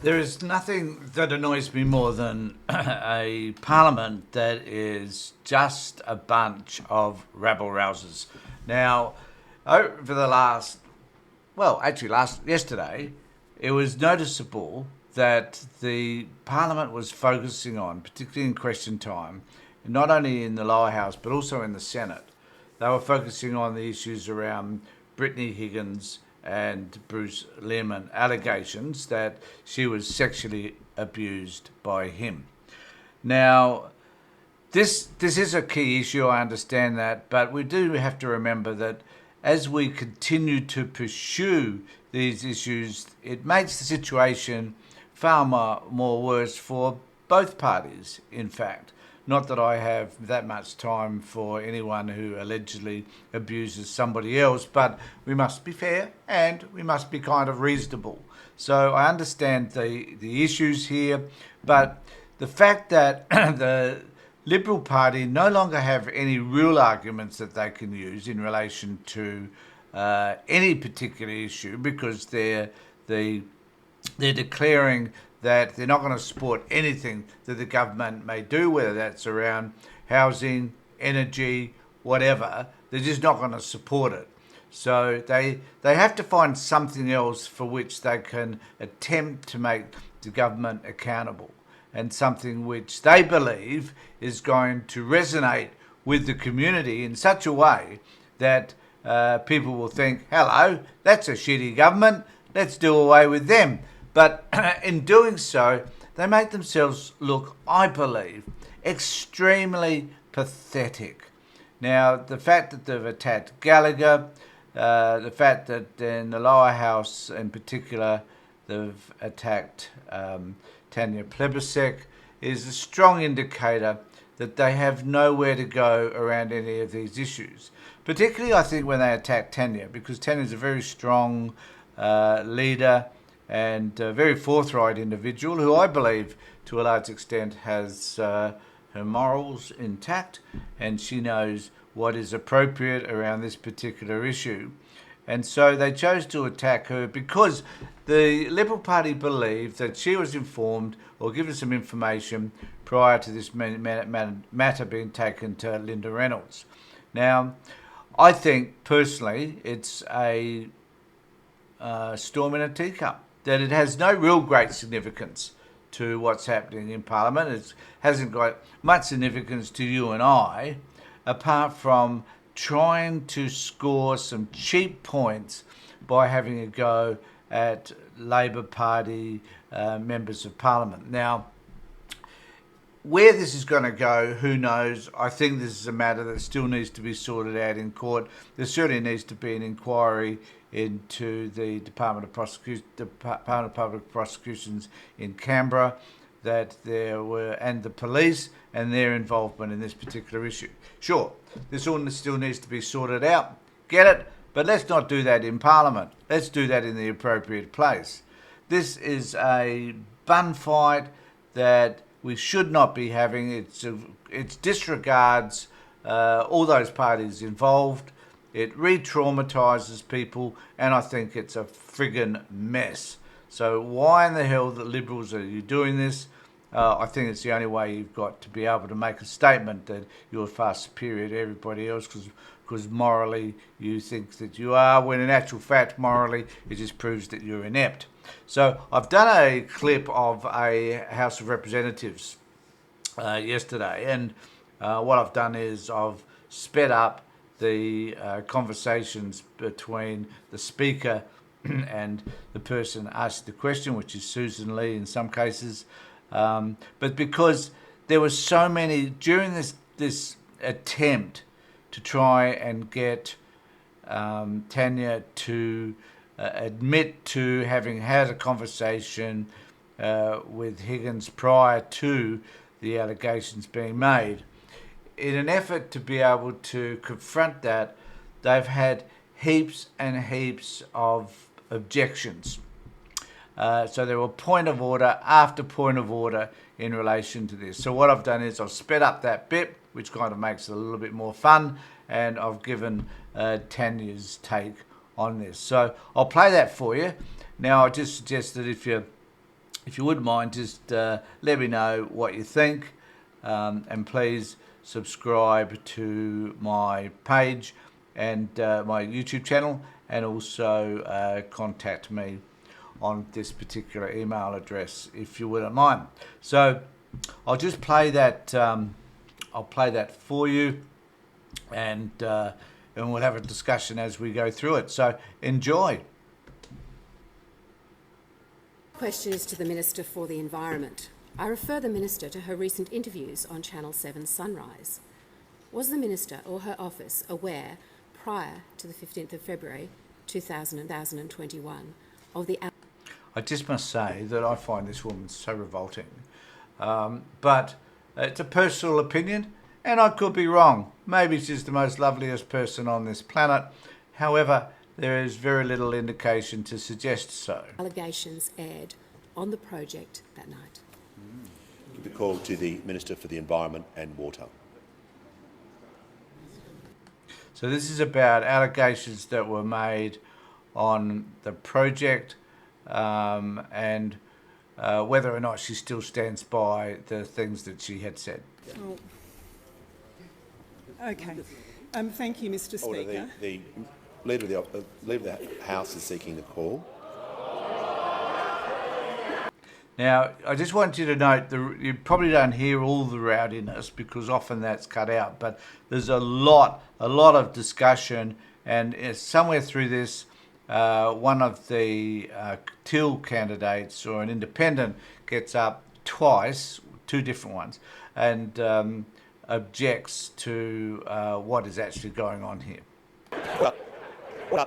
There is nothing that annoys me more than a parliament that is just a bunch of rabble-rousers. Now, over the yesterday, it was noticeable that the parliament was focusing on, particularly in question time, not only in the lower house but also in the Senate. They were focusing on the issues around Brittany Higgins and Bruce Lehrmann allegations that she was sexually abused by him. Now, this is a key issue, I understand that, but we do have to remember that as we continue to pursue these issues, it makes the situation far more worse for both parties, in fact. Not that I have that much time for anyone who allegedly abuses somebody else, but we must be fair and we must be kind of reasonable. So I understand the issues here, but the fact that the Liberal Party no longer have any real arguments that they can use in relation to any particular issue because they're declaring that they're not going to support anything that the government may do, whether that's around housing, energy, whatever. They're just not going to support it. So they have to find something else for which they can attempt to make the government accountable, and something which they believe is going to resonate with the community in such a way that people will think, hello, that's a shitty government, let's do away with them. But in doing so, they make themselves look, I believe, extremely pathetic. Now, the fact that they've attacked Gallagher, the fact that in the lower house in particular, they've attacked Tanya Plibersek, is a strong indicator that they have nowhere to go around any of these issues. Particularly, I think, when they attack Tanya, because Tanya's a very strong leader and a very forthright individual who I believe to a large extent has her morals intact, and she knows what is appropriate around this particular issue. And so they chose to attack her because the Liberal Party believed that she was informed or given some information prior to this matter being taken to Linda Reynolds. Now, I think personally it's a storm in a teacup, that it has no real great significance to what's happening in Parliament. It hasn't got much significance to you and I, apart from trying to score some cheap points by having a go at Labor Party members of Parliament. Now, where this is going to go, who knows? I think this is a matter that still needs to be sorted out in court. There certainly needs to be an inquiry into the Department of Public Prosecutions in Canberra, that there were, and the police and their involvement in this particular issue. Sure, this all still needs to be sorted out. Get it? But let's not do that in Parliament. Let's do that in the appropriate place. This is a bun fight that we should not be having. It disregards all those parties involved. It re-traumatises people, and I think it's a friggin' mess. So why in the hell, the Liberals, are you doing this? I think it's the only way you've got to be able to make a statement that you're far superior to everybody else, because morally you think that you are, when in actual fact morally it just proves that you're inept. So I've done a clip of a House of Representatives yesterday, and what I've done is I've sped up the conversations between the Speaker and the person asked the question, which is Susan Lee in some cases. But because there were so many, during this attempt to try and get Tanya to admit to having had a conversation with Higgins prior to the allegations being made, in an effort to be able to confront that, they've had heaps and heaps of objections. So there were point of order after point of order in relation to this. So what I've done is I've sped up that bit, which kind of makes it a little bit more fun, and I've given Tanya's take on this. So I'll play that for you. Now, I just suggest that if if you wouldn't mind, just let me know what you think, and please subscribe to my page and my YouTube channel, and also contact me on this particular email address if you wouldn't mind. So I'll just play that. I'll play that for you, and we'll have a discussion as we go through it. So enjoy. Question is to the Minister for the Environment. I refer the Minister to her recent interviews on Channel 7 Sunrise. Was the Minister or her office aware, prior to the 15th of February 2021, of the... I just must say that I find this woman so revolting. But it's a personal opinion, and I could be wrong. Maybe she's the most loveliest person on this planet. However, there is very little indication to suggest so. Allegations aired on the project that night. Give the call to the Minister for the Environment and Water. So this is about allegations that were made on the project, and whether or not she still stands by the things that she had said. Oh. Okay. Thank you, Mr. Speaker. The Leader of the House is seeking the call. Now, I just want you to note, you probably don't hear all the rowdiness because often that's cut out, but there's a lot of discussion, and somewhere through this, one of the Till candidates or an independent gets up twice, two different ones, and objects to what is actually going on here. I'm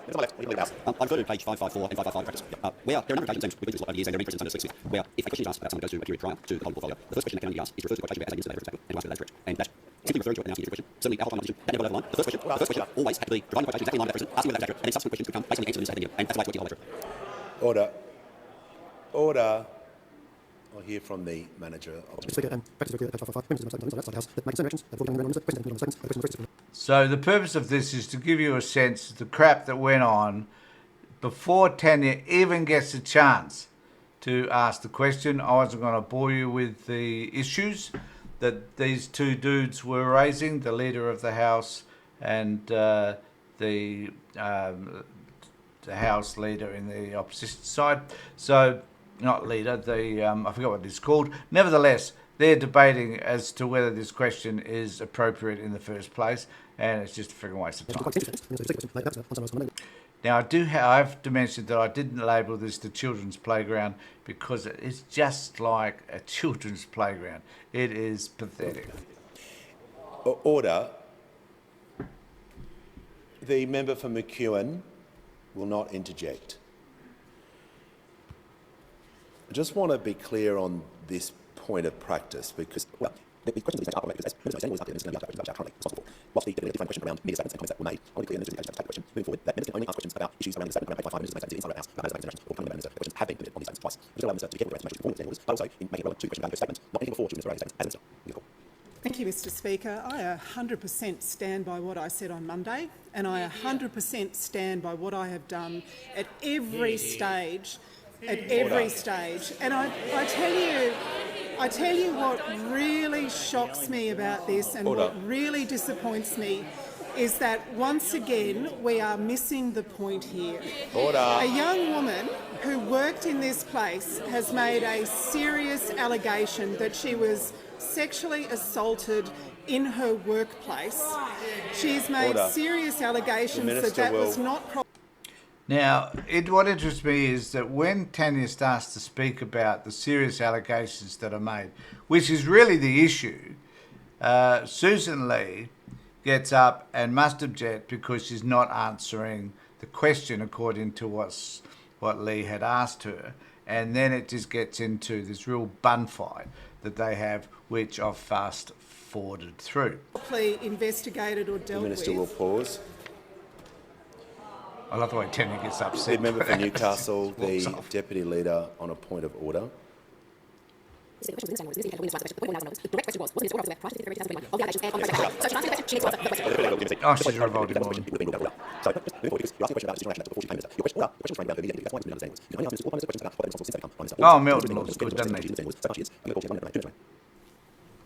referring to page 554 and 555 practice, where there are a number of occasions, and we've been through this a lot over the years, and there are many precedents under 6, where if a question is asked about something that goes through a period prior to the whole portfolio, the first question that can only be asked is refer to the quotation about as a and to ask whether that is correct. And that's simply referring to it and asking a question. Certainly, our whole time that never overline. The first question always had to be providing the quotation exactly in line with that person, asking whether that is accurate, and then subsequent questions would come based on the answer that the minister had given, and that's the way it's working all the way through. Order. I'll hear from the manager. So the purpose of this is to give you a sense of the crap that went on before Tanya even gets a chance to ask the question. I wasn't going to bore you with the issues that these two dudes were raising, the Leader of the House and the House Leader in the opposition side. So, not leader, I forgot what it's called. Nevertheless, they're debating as to whether this question is appropriate in the first place, and it's just a frigging waste of time. Now, I have to mention that I didn't label this the children's playground because it is just like a children's playground. It is pathetic. Order. The member for McEwen will not interject. I just want to be clear on this point of practice because, well, the questions that are because as Minister was saying, was going to be asked currently responsible. Whilst the different question around media statements and comments that were made, I want to be clear in the take the question moving forward that Minister can only ask questions about issues around the statement made by 5 ministers made inside the House, about matters of or coming Minister. Questions have been permitted on these statements twice. We just allow Minister to be careful with information performance standards, but also in making it relevant to questions about those statements, not anything before children's statements as Minister. Thank you, Mr. Speaker. I 100% stand by what I said on Monday, and I 100% stand by what I have done at every stage. At every stage. And I tell you what really shocks me about this and what really disappoints me is that once again we are missing the point here. A young woman who worked in this place has made a serious allegation that she was sexually assaulted in her workplace. She's made serious allegations that was not proper. Now, what interests me is that when Tanya starts to speak about the serious allegations that are made, which is really the issue, Susan Lee gets up and must object because she's not answering the question according to what Lee had asked her. And then it just gets into this real bun fight that they have, which I've fast forwarded through. Investigated or dealt with. The Minister will pause. I love the way Tanya gets upset. The member for Newcastle, the Deputy Leader, on a point of order. Oh, she's revolted more. So, just moving forward, because you're asking a question about decision action before she came Minister. Your question framed around her media, that's why it's understanding was. You only asked Minister all questions about what since they become Prime Minister. Oh, Milton looks good, doesn't he? So far she is. I'm going to call you.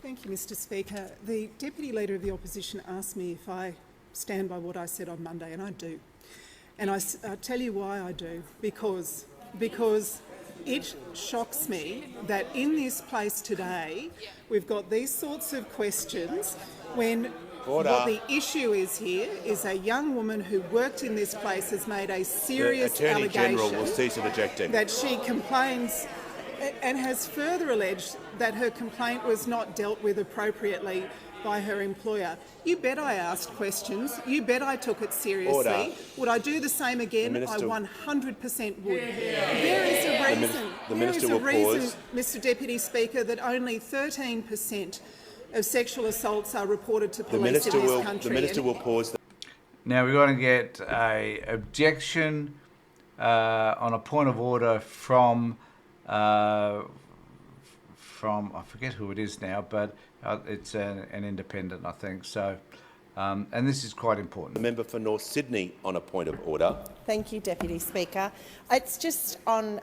Thank you, Mr Speaker. The Deputy Leader of the Opposition asked me if I stand by what I said on Monday, and I do. And I'll tell you why I do. Because it shocks me that in this place today we've got these sorts of questions when what the issue is here is a young woman who worked in this place has made a serious Attorney allegation General will cease objecting. that she complains and has further alleged that her complaint was not dealt with appropriately by her employer. You bet I asked questions. You bet I took it seriously. Order. Would I do the same again? I 100% would. There is a reason, Mr Deputy Speaker, that only 13% of sexual assaults are reported to police in this country. The Minister will pause. Now we're going to get a objection on a point of order from I forget who it is now, but it's an independent, I think. So, and this is quite important. The member for North Sydney on a point of order. Thank you, Deputy Speaker. It's just on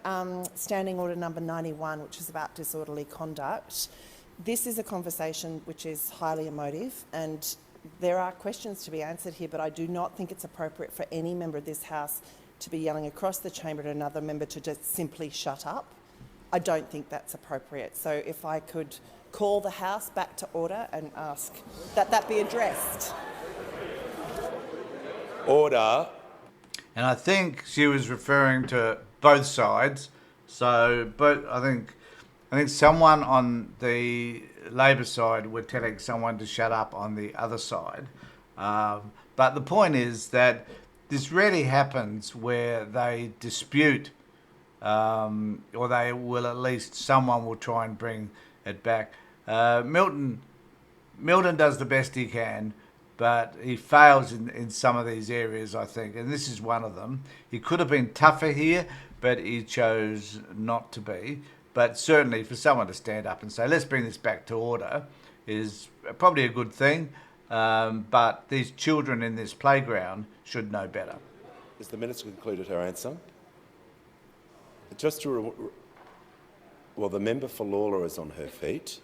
Standing Order number 91, which is about disorderly conduct. This is a conversation which is highly emotive, and there are questions to be answered here, but I do not think it's appropriate for any member of this House to be yelling across the chamber at another member to just simply shut up. I don't think that's appropriate. So if I could call the House back to order and ask that that be addressed. Order. And I think she was referring to both sides. So, but I think someone on the Labor side were telling someone to shut up on the other side. But the point is that this rarely happens where they dispute, or they will at least, someone will try and bring it back. Milton does the best he can, but he fails in some of these areas, I think, and this is one of them. He could have been tougher here, but he chose not to be. But certainly for someone to stand up and say, let's bring this back to order, is probably a good thing. But these children in this playground should know better. Has the Minister concluded her answer? Just to well, the member for Lawler is on her feet.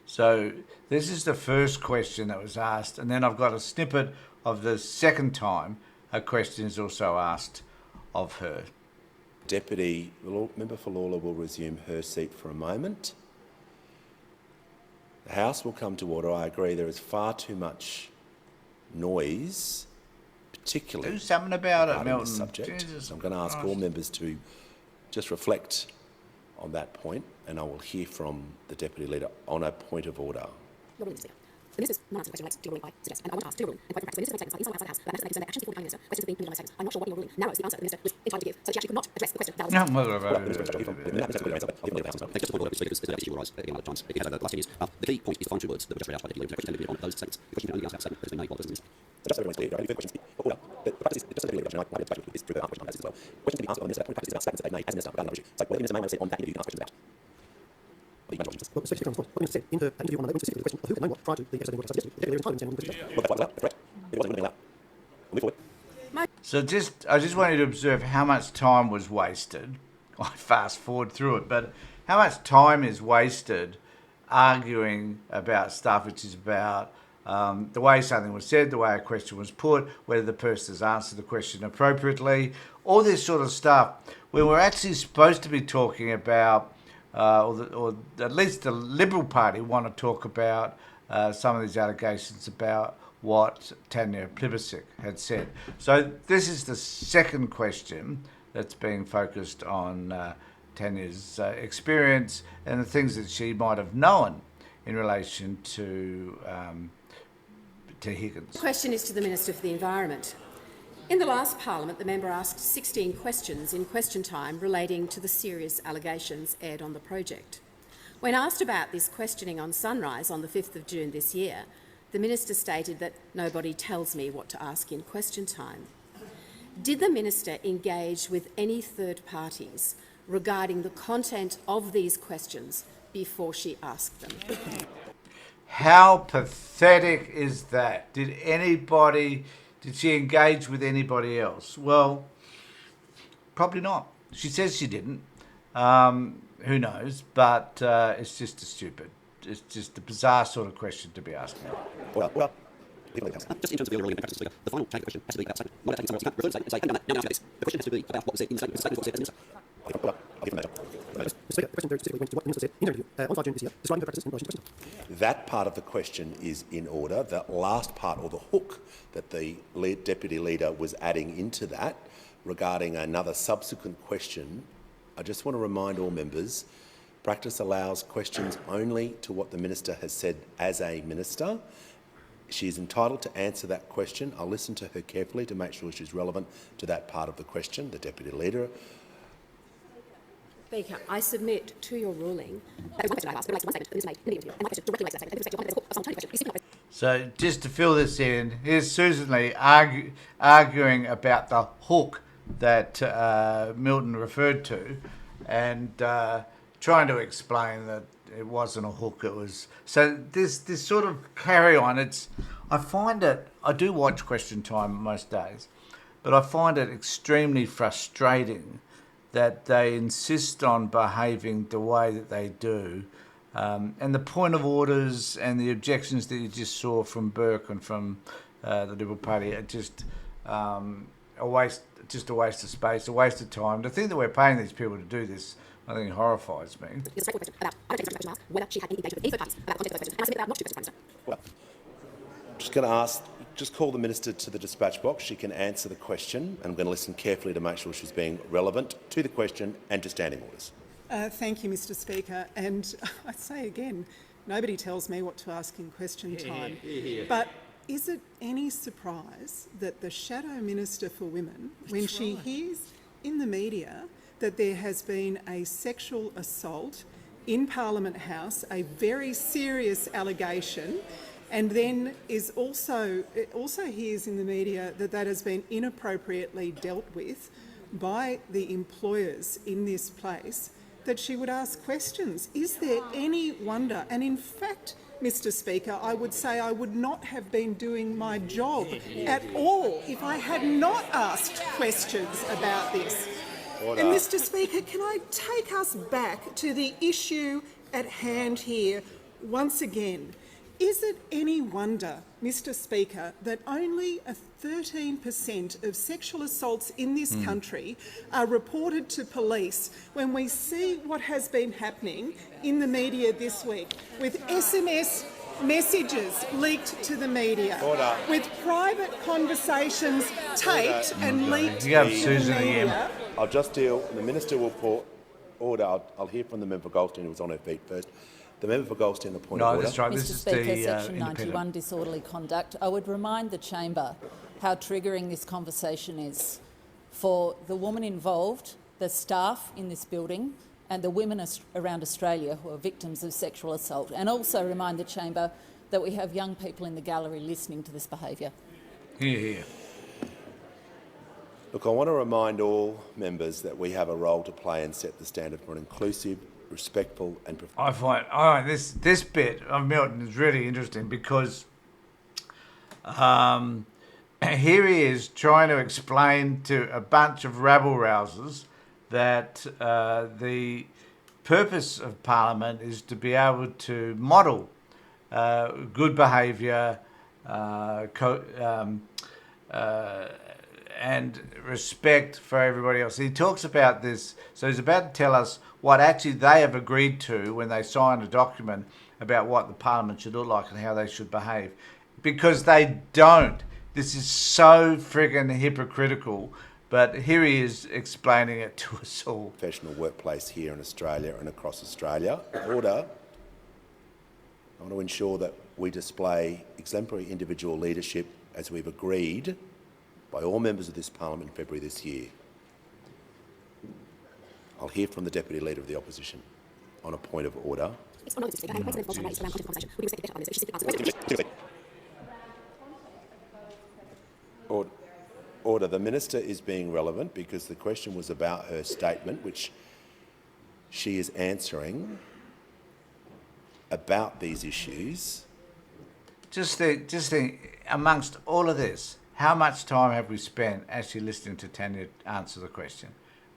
So this is the first question that was asked, and then I've got a snippet of the second time a question is also asked of her. The member for Lawler will resume her seat for a moment. The House will come to order. I agree there is far too much noise, particularly Do something about it, regarding Milton. this subject. Jesus So I'm going to ask all members to just reflect on that point, and I will hear from the Deputy Leader on a point of order. The Minister's not answered the question relates to your ruling by suggest, and I want to ask to your ruling, and quite frankly, the Minister made statements inside and outside the House, but matters that make concern their actions before becoming Minister, questions have been communicated by statements. I'm not sure what your ruling narrows the answer the Minister was entitled to give, so she actually could not address the question validly. No, Just before the Speaker, this issue will arise again other times. It has over the last 10 years. The key point is to find two words that were just read out by the Deputy Leader. The question on those statements. The question can only answer that statement that has been made by the Minister. Just so everyone's clear, there are any further questions. Order. The practice is just so everybody knows, I might be this through the question on basis as well. Questions to be asked by the Minister, practice is about statements that they've made as Minister regarding another issue. So whatever the Minister may want to say on that interview, you can ask questions about. Well, the Secretary what the Minister said in her interview on Monday, when specifically the question of who and what prior to the episode of the suggested, the Deputy Leader entitled to question. Well, that was correct. It wasn't allowed. We'll move forward. So I just want you to observe how much time was wasted. I fast forward through it, but how much time is wasted arguing about stuff which is about the way something was said, the way a question was put, whether the person has answered the question appropriately, all this sort of stuff, when we're actually supposed to be talking about, or at least the Liberal Party want to talk about some of these allegations about what Tanya Plibersek had said. So this is the second question that's being focused on Tanya's experience and the things that she might have known in relation to Higgins. The question is to the Minister for the Environment. In the last Parliament, the member asked 16 questions in question time relating to the serious allegations aired on the project. When asked about this questioning on Sunrise on the 5th of June this year, the Minister stated that nobody tells me what to ask in question time. Did the Minister engage with any third parties regarding the content of these questions before she asked them? How pathetic is that? Did anybody Did she engage with anybody else? Well, probably not. She says she didn't. Who knows? But it's just it's just a bizarre sort of question to be asking. Order. Just in terms of the order practice, the final change of the question has to be about statement. Not taking someone else. You can't refer to the statement and say, having done that, now answer this. The question has to be about what was said in the statement. The statement was what was said as a minister. Mr. Speaker, the question specifically went to what the minister said in an interview on 5 June this year, describing her practices in relation to questions. That part of the question is in order. The last part, or the hook, that the deputy leader was adding into that regarding another subsequent question, I just want to remind all members, practice allows questions only to what the minister has said as a minister. She is entitled to answer that question. I'll listen to her carefully to make sure she's relevant to that part of the question, the deputy leader. Speaker, I submit to your ruling that one question I asked relates to one statement that was made in the interview, and my question directly relates to that statement. With respect to your comment, there's a question. You simply So just to fill this in, here's Susan Lee arguing about the hook that Milton referred to, and trying to explain that it wasn't a hook. It was so this sort of carry on. I do watch Question Time most days, but I find it extremely frustrating that they insist on behaving the way that they do. And the point of orders and the objections that you just saw from Burke and from the Liberal Party are just a waste of space, a waste of time. To think that we're paying these people to do this, I think horrifies me. It's a straightforward question about, I don't take question whether she had any engagement with any third parties about the context of the question, and I submit that not two questions, Prime Minister. Well, just going to ask, just call the minister to the dispatch box. She can answer the question. I'm going to listen carefully to make sure she's being relevant to the question and to standing orders. Thank you, Mr. Speaker. And I say again, nobody tells me what to ask in question time. But is it any surprise that the Shadow Minister for Women, when she hears in the media that there has been a sexual assault in Parliament House, a very serious allegation, and then also hears in the media that that has been inappropriately dealt with by the employers in this place, that she would ask questions? Is there any wonder? And in fact, Mr. Speaker, I would say I would not have been doing my job at all if I had not asked questions about this. Order. And Mr. Speaker, can I take us back to the issue at hand here once again? Is it any wonder, Mr. Speaker, that only 13% of sexual assaults in this country are reported to police when we see what has been happening in the media this week, with SMS messages leaked to the media, Order. with private conversations taped and leaked You have to Susan the media? again. I'll just deal. The minister will report order. I'll hear from the member for Goldstein, who was on her feet first. The member for Goldstein, the point of No, order. that's right. This Mr. is Speaker, the Section independent. 91, disorderly conduct. I would remind the chamber how triggering this conversation is for the woman involved, the staff in this building, and the women around Australia who are victims of sexual assault, and also remind the chamber that we have young people in the gallery listening to this behaviour. Here. Look, I want to remind all members that we have a role to play and set the standard for an inclusive, respectful and I find this bit of Milton is really interesting because here he is trying to explain to a bunch of rabble-rousers that the purpose of Parliament is to be able to model good behaviour and respect for everybody else. He talks about this, so he's about to tell us what actually they have agreed to when they signed a document about what the Parliament should look like and how they should behave. Because they don't. This is so friggin' hypocritical, but here he is explaining it to us all. professional workplace here in Australia and across Australia. Order. I want to ensure that we display exemplary individual leadership as we've agreed by all members of this Parliament in February this year. I'll hear from the Deputy Leader of the Opposition on a point of order. It's not Mr. Speaker, and the President of the around content conversation. We respect the better on this, but she simply answered the question. Order. The Minister is being relevant because the question was about her statement, which she is answering about these issues. Just think, amongst all of this, how much time have we spent actually listening to Tanya answer the question?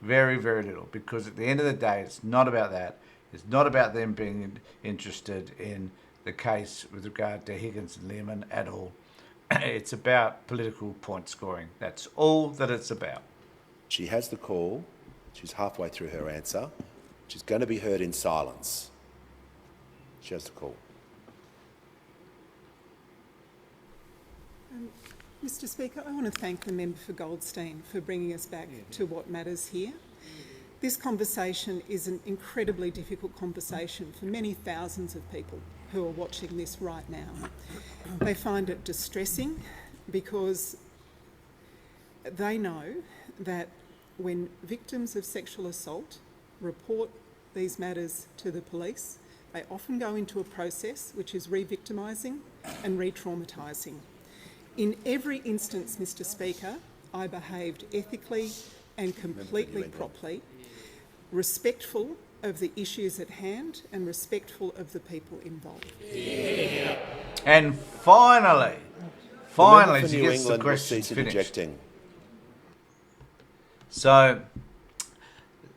Very, very little, because at the end of the day, it's not about that. It's not about them being interested in the case with regard to Higgins and Learman at all. It's about political point scoring. That's all that it's about. She has the call. She's halfway through her answer. She's going to be heard in silence. She has the call. Mr Speaker, I want to thank the member for Goldstein for bringing us back to what matters here. This conversation is an incredibly difficult conversation for many thousands of people who are watching this right now. They find it distressing because they know that when victims of sexual assault report these matters to the police, they often go into a process which is re-victimising and re-traumatising. In every instance, Mr Speaker, I behaved ethically and completely properly, respectful of the issues at hand and respectful of the people involved. Yeah. And finally, she gets the question finished. Interjecting. So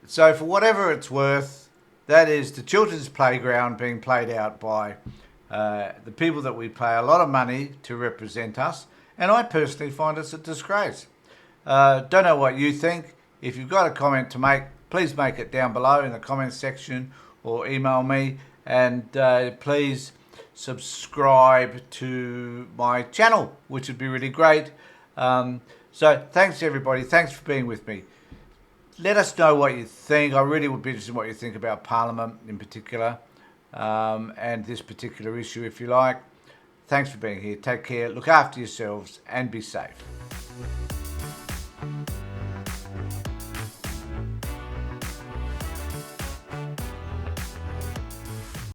for whatever it's worth, that is the children's playground being played out by the people that we pay a lot of money to represent us, and I personally find it's a disgrace. Don't know what you think. If you've got a comment to make, please make it down below in the comments section or email me, and please subscribe to my channel, which would be really great. So thanks everybody, thanks for being with me. Let us know what you think. I really would be interested in what you think about Parliament in particular, and this particular issue if you like. Thanks for being here. Take care, look after yourselves and be safe.